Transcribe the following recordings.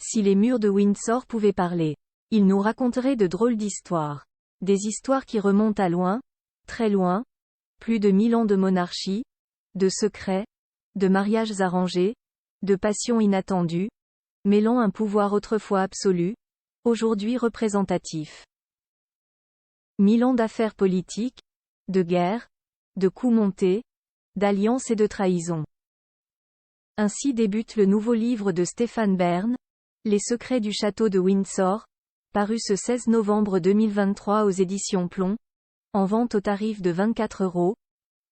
Si les murs de Windsor pouvaient parler, ils nous raconteraient de drôles d'histoires. Des histoires qui remontent à loin, très loin, plus de 1000 ans de monarchie, de secrets, de mariages arrangés, de passions inattendues, mêlant un pouvoir autrefois absolu, aujourd'hui représentatif. 1000 ans d'affaires politiques, de guerres, de coups montés, d'alliances et de trahisons. Ainsi débute le nouveau livre de Stéphane Bern, Les secrets du château de Windsor, paru ce 16 novembre 2023 aux éditions Plomb, en vente au tarif de 24 €,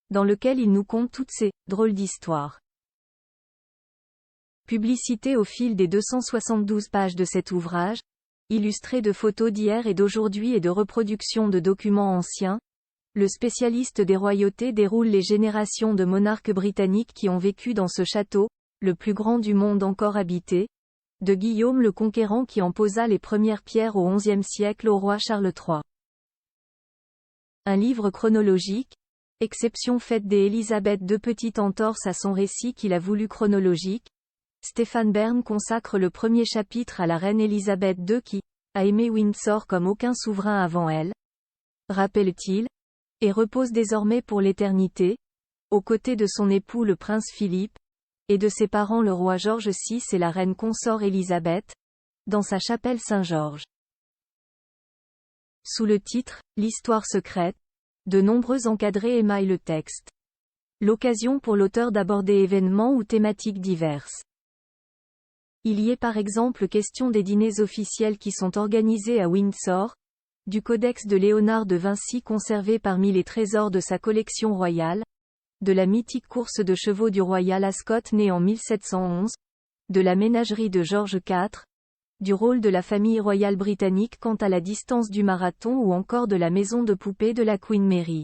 dans lequel il nous conte toutes ces drôles d'histoires. Publicité au fil des 272 pages de cet ouvrage, illustré de photos d'hier et d'aujourd'hui et de reproductions de documents anciens, le spécialiste des royautés déroule les générations de monarques britanniques qui ont vécu dans ce château, le plus grand du monde encore habité, de Guillaume le Conquérant qui en posa les premières pierres au XIe siècle au roi Charles III. Un livre chronologique, exception faite des Élisabeth II. Petite entorse à son récit qu'il a voulu chronologique, Stéphane Bern consacre le premier chapitre à la reine Élisabeth II qui a aimé Windsor comme aucun souverain avant elle, rappelle-t-il, et repose désormais pour l'éternité, aux côtés de son époux le prince Philippe, et de ses parents le roi George VI et la reine consort Élisabeth, dans sa chapelle Saint-Georges. Sous le titre « L'histoire secrète », de nombreux encadrés émaillent le texte. L'occasion pour l'auteur d'aborder événements ou thématiques diverses. Il y est par exemple question des dîners officiels qui sont organisés à Windsor, du codex de Léonard de Vinci conservé parmi les trésors de sa collection royale, de la mythique course de chevaux du Royal Ascot né en 1711, de la ménagerie de George IV, du rôle de la famille royale britannique quant à la distance du marathon ou encore de la maison de poupée de la Queen Mary.